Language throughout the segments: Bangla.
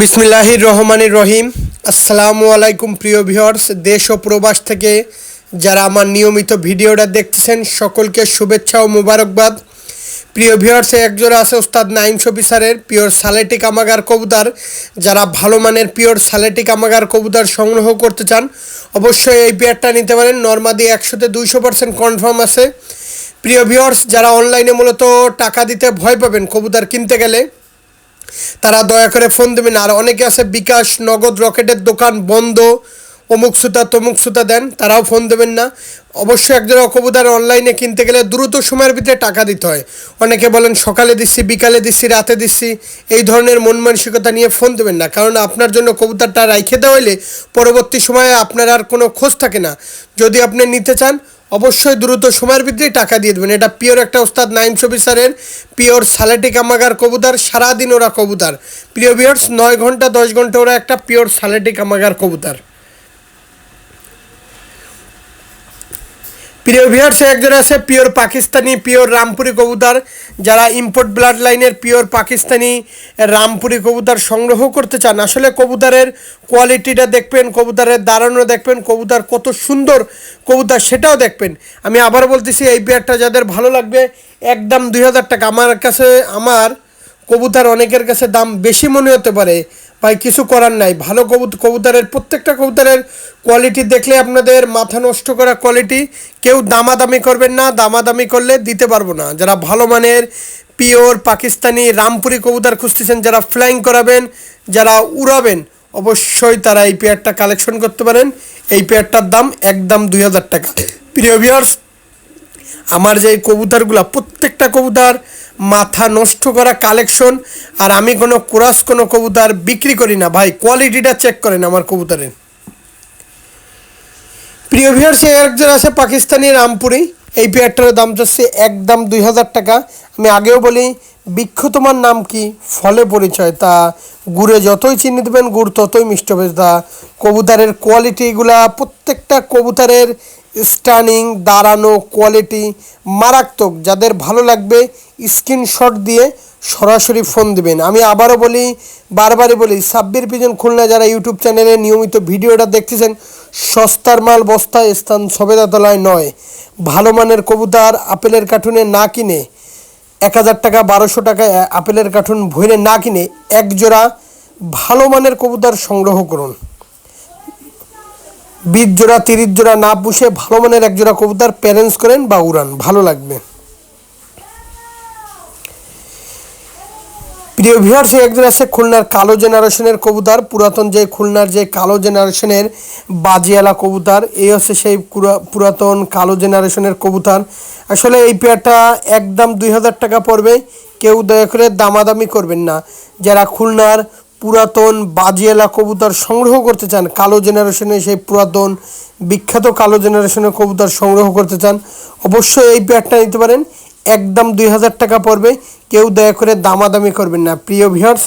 বিসমিল্লাহির রহমানির রহিম। আসসালামু আলাইকুম প্রিয় ভিউয়ার্স, দেশ ও প্রবাস থেকে যারা আমার নিয়মিত ভিডিওটা দেখতেছেন সকলকে শুভেচ্ছা ও মোবারকবাদ। প্রিয় ভিউয়ার্স, একজোড়া আছে ওস্তাদ নাইম শফি স্যারের পিওর সালেটিক আমাগার কবুতর। যারা ভালো মানের পিওর সালেটিক আমাগার কবুতর সংগ্রহ করতে চান অবশ্যই এই পেয়ারটা নিতে পারেন। নর্মাদি 100-200% কনফার্ম আছে। প্রিয় ভিউয়ার্স, যারা অনলাইনে মূলত টাকা দিতে ভয় পাবেন কবুতর কিনতে গেলে তারা দয়া করে ফোন দেবেন। আর অনেকে আছে বিকাশ, নগদ, রকেটের দোকান বন্ধ, অমুক সুতা তমুক সুতা দেন, তারাও ফোন দেবেন না। অবশ্যই একজোড়া কবুতর অনলাইনে কিনতে গেলে দ্রুত সময়ের ভিতরে টাকা দিতে হয়। অনেকে বলেন সকালে দিচ্ছি, বিকালে দিচ্ছি, রাতে দিচ্ছি, এই ধরনের মন মানসিকতা নিয়ে ফোন দেবেন না। কারণ আপনার জন্য কবুতরটা রাইখে দেওয়া হলে পরবর্তী সময়ে আপনার আর কোনো খোঁজ থাকে না। যদি আপনি নিতে চান অবশ্যই দ্রুত সময়ের ভিতরেই টাকা দিয়ে দেবেন। এটা পিওর একটা ওস্তাদ নাইম শফি স্যারের পিওর সালেটিক আমাগার কবুতর। সারাদিন ওরা কবুতর। প্রিয় ভিউয়ার্স, 9 ঘন্টা 10 ঘন্টা ওরা একটা পিওর সালেটিক আমাগার কবুতর। প্রিয় ভিউয়ার্স, একজন আছে পিওর পাকিস্তানি পিওর রামপুরি কবুতর। যারা ইম্পোর্ট ব্লাড লাইনের পিওর পাকিস্তানি রামপুরি কবুতর সংগ্রহ করতে চান, আসলে কবুতরের কোয়ালিটিটা দেখবেন, কবুতরের দাঁড়ানো দেখবেন, কবুতর কত সুন্দর কবুতর সেটাও দেখবেন। আমি আবার বলতেছি, এই পেয়ারটা যাদের ভালো লাগবে একদম 2000 টাকা। আমার কাছে আমার কবুতর অনেকের কাছে দাম বেশি মনে হতে পারে, ভাই কিছু করার নাই। ভালো কবুতরের প্রত্যেকটা কবুতরের কোয়ালিটি দেখলে আপনাদের মাথা নষ্ট করা কোয়ালিটি। কেউ দামাদামি করবেন না, দামাদামি করলে দিতে পারবো না। যারা ভালো মানের পিওর পাকিস্তানি রামপুরি কবুতর খুঁজতেছেন, যারা ফ্লাইং করাবেন, যারা উড়াবেন, অবশ্যই তারা এই পেয়ারটা কালেকশন করতে পারেন। এই পেয়ারটার দাম একদম 2000 টাকা। প্রিয় ভিউয়ার্স, আমার যে কবুতরগুলো প্রত্যেকটা কবুতর মাথা নষ্ট করা কালেকশন। আর আমি কোনো ক্রস কোনো কবুতর বিক্রি করি না ভাই, কোয়ালিটিটা চেক করেন আমার কবুতরের। প্রিয় ভিউয়ার্স, একজন আছে পাকিস্তানি রামপুরি। এই পেয়ারটার দাম যাচ্ছে একদম 2000 টাকা। আমি আগেও বলি, বৃক্ষ তোমার নাম কি, ফলে পরিচয়। তা গুড়ে যতই চিনি দেবেন গুড় ততই মিষ্টি হবে। তা কবুতরের কোয়ালিটিগুলা প্রত্যেকটা কবুতরের স্টানিং, দাঁড়ানো কোয়ালিটি মারাত্মক। যাদের ভালো লাগবে স্ক্রিনশট দিয়ে সরাসরি ফোন দেবেন। আমি আবারও বলি, বারবারই বলি, সাব্বির পিজন খুলনা যারা ইউটিউব চ্যানেলে নিয়মিত ভিডিওটা দেখতেছেন, সস্তার মাল বস্তায় স্থান সবেদাতলায় নয়। ভালো মানের কবুতর আপেলের কার্টুনে না কিনে 1000 টাকা 1200 টাকায় আপেলের কার্টুন ভরে না কিনে এক জোড়া ভালো মানের কবুতর সংগ্রহ করুন। 20 জোড়া 30 জোড়া না পুষে ভালো মানের এক জোড়া কবুতর প্যারেন্টস করেন বা উড়ান, ভালো লাগবে। প্রিয় ভিউয়ার্স, একজন আছে খুলনার কালো জেনারেশনের কবুতর। পুরাতন যে খুলনার যে কালো জেনারেশনের বাজিয়ালা কবুতর, এই হচ্ছে সেই পুরাতন কালো জেনারেশনের কবুতর। আসলে এই পেয়ারটা একদম 2000 টাকা পড়বে। কেউ দয়া করে দামাদামি করবেন না। যারা খুলনার পুরাতন বাজিয়ালা কবুতর সংগ্রহ করতে চান, কালো জেনারেশনের সেই পুরাতন বিখ্যাত কালো জেনারেশনের কবুতর সংগ্রহ করতে চান, অবশ্যই এই পেয়ারটা নিতে পারেন। একদম 2000 টাকা পড়বে। কেউ দয়া করে দামাদামি করবেন না। প্রিয় ভিউয়ার্স,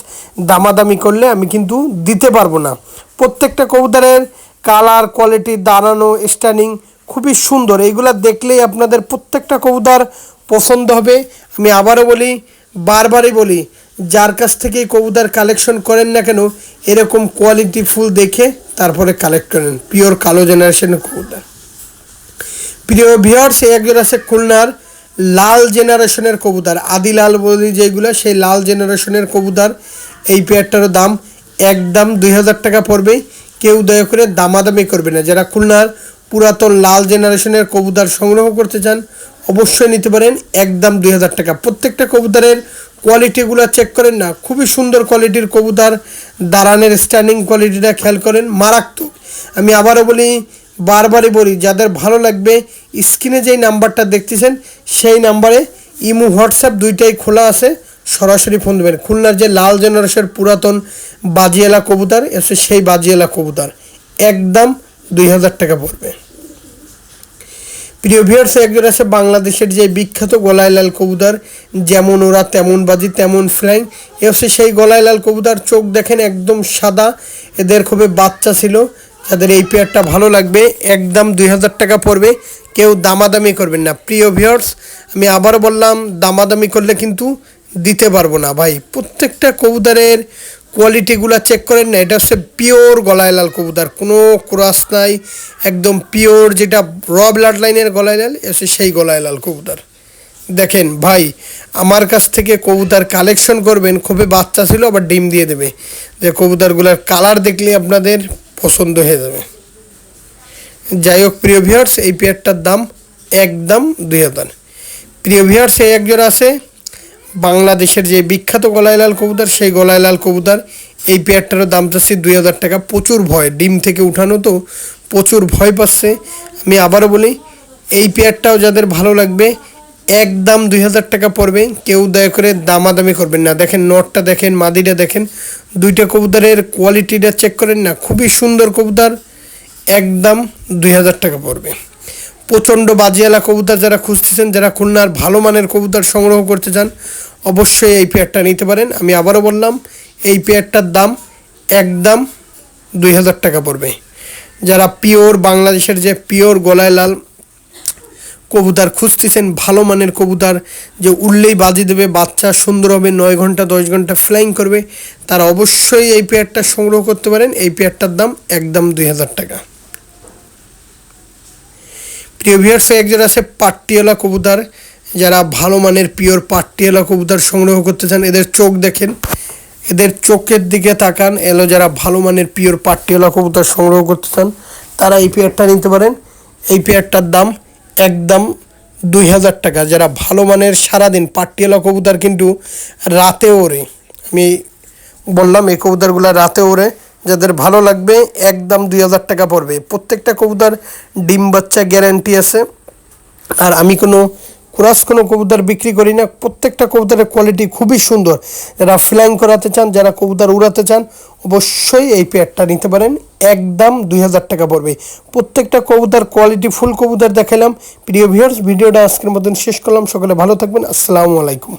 দামাদামি করলে আমি কিন্তু দিতে পারবো না। প্রত্যেকটা কবুতরের কালার কোয়ালিটি, দাঁড়ানো, স্ট্যান্ডিং খুবই সুন্দর। এইগুলা দেখলেই আপনাদের প্রত্যেকটা কবুতর পছন্দ হবে। আমি আবারও বলি, বারবারই বলি, যার কাছ থেকে কবুতর কালেকশন করেন না কেন এরকম কোয়ালিটি ফুল দেখে তারপরে কালেক্ট করেন পিওর কালো জেনারেশনের কবুতর। প্রিয় ভিউয়ার্স, একজন আছে খুলনার লাল জেনারেশনের কবুতর, আদিলাল বলি যেগুলো, সেই লাল জেনারেশনের কবুতর। এই পেয়ারটারও দাম একদম 2000 টাকা পড়বে। কেউ দয়া করে দামাদামি করবে না। যারা খুলনার পুরাতন লাল জেনারেশনের কবুতর সংগ্রহ করতে চান অবশ্যই নিতে পারেন একদম 2000 টাকা। প্রত্যেকটা কবুতরের কোয়ালিটিগুলো চেক করেন না, খুবই সুন্দর কোয়ালিটির কবুতর। দাঁড়ানের স্ট্যান্ডিং কোয়ালিটিটা খেয়াল করেন, মারাত্মক। আমি আবারও বলি, বারবারই বলি, যাদের ভালো লাগবে স্ক্রিনে যেই নাম্বারটা দেখতেছেন সেই নাম্বারে ইমো হোয়াটসঅ্যাপ দুইটাই খোলা আছে, সরাসরি ফোন দেবেন। খুলনার যে লাল জেনারেশনের পুরাতন বাজিয়ালা কবুতর এসে সেই বাজিয়ালা কবুতর একদম 2000 টাকা পড়বে। প্রিয় ভিউয়ার্স, একজন আছে বাংলাদেশের যে বিখ্যাত গলায় লাল কবুতর, যেমন ওরা তেমন বাজি তেমন ফ্লাইং। এ হচ্ছে সেই গলায় লাল কবুতর। চোখ দেখেন একদম সাদা, এদের খুবই বাচ্চা ছিল। যাদের এই পেয়ারটা ভালো লাগবে একদম 2000 টাকা পড়বে। কেউ দামাদামি করবেন না। প্রিয় ভিউয়ার্স, আমি আবারও বললাম, দামাদামি করলে কিন্তু দিতে পারবো না ভাই। প্রত্যেকটা কবুতরের কোয়ালিটিগুলো চেক করেন না, এটা হচ্ছে পিওর গলায় লাল কবুতর, কোনো ক্রস নাই, একদম পিওর যেটা র ব্লাড লাইনের গলায় লাল এসে সেই গলায় লাল কবুতর। দেখেন ভাই, আমার কাছ থেকে কবুতর কালেকশন করবেন, খুবই বাচ্চা ছিল আবার ডিম দিয়ে দেবে, যে কবুতরগুলোর কালার দেখলে আপনাদের পছন্দ হয়ে যাবে। যাই হোক প্রিয় ভিউয়ার্স, এই পেয়ারটার দাম একদম 2000। প্রিয় ভিউয়ার্স, এই একজোড়া আছে বাংলাদেশের যে বিখ্যাত গলায় লাল কবুতর, সেই গলায় লাল কবুতর, এই পেয়ারটারও দাম চাচ্ছি 2000 টাকা। প্রচুর ভয়, ডিম থেকে উঠানো তো প্রচুর ভয় পাচ্ছে। আমি আবারও বলি, এই পেয়ারটাও যাদের ভালো লাগবে একদম 2000 টাকা পড়বে। কেউ দয়া করে দামাদামি করবেন না। দেখেন নটটা দেখেন, মাদিটা দেখেন, দুইটা কবুতরের কোয়ালিটিটা চেক করেন না, খুবই সুন্দর কবুতর, একদম 2000 টাকা পড়বে। প্রচণ্ড বাজিয়ালা কবুতর যারা খুঁজতেছেন, যারা খুলনার ভালো মানের কবুতর সংগ্রহ করতে চান, অবশ্যই এই পেয়ারটা নিতে পারেন। আমি আবারও বললাম, এই পেয়ারটার দাম একদম 2000 টাকা পড়বে। যারা পিওর বাংলাদেশের যে পিওর গলায় লাল কবুতর খুঁজতেছেন, ভালো মানের কবুতর যে উড়লেই বাজি দেবে, বাচ্চা সুন্দর হবে, 9 ঘন্টা 10 ঘন্টা ফ্লাইং করবে, তারা অবশ্যই এই পেয়ারটা সংগ্রহ করতে পারেন। এই পেয়ারটার দাম একদম 2000 টাকা। প্রিয় ভিউয়ার্স, একজন আছে পাট্টিওয়ালা কবুতর, যারা ভালো মানের পিওর পাট্টিওয়ালা কবুতর সংগ্রহ করতে চান, এদের চোখ দেখেন, এদের চোখের দিকে তাকান, যারা ভালো মানের পিওর পাট্টিওয়ালা কবুতর সংগ্রহ করতে চান, তারা এই পেয়ারটা নিতে পারেন। এই পেয়ারটার দাম একদম 2000 টাকা। যারা ভালো মানের সারাদিন পাট্টিওয়ালা কবুতর কিন্তু রাতে ওড়ে, আমি বললাম এই কবুতরগুলো রাতে ওড়ে, যাদের ভালো লাগবে একদম 2000 টাকা পড়বে। প্রত্যেকটা কবুতর ডিম বাচ্চা গ্যারান্টি আছে, আর আমি কোনো কবুতর বিক্রি করি না। প্রত্যেকটা কবুতরের কোয়ালিটি খুবই সুন্দর। যারা ফ্লাইং করাতে চান, যারা কবুতর উড়াতে চান, অবশ্যই এই পেয়ারটা নিতে পারেন, একদম 2000 টাকা পড়বে। প্রত্যেকটা কবুতর কোয়ালিটি ফুল কবুতর দেখালাম। প্রিয় ভিউয়ার্স, ভিডিওটা আজকের মতন শেষ করলাম। সকলে ভালো থাকবেন, আসসালামু আলাইকুম।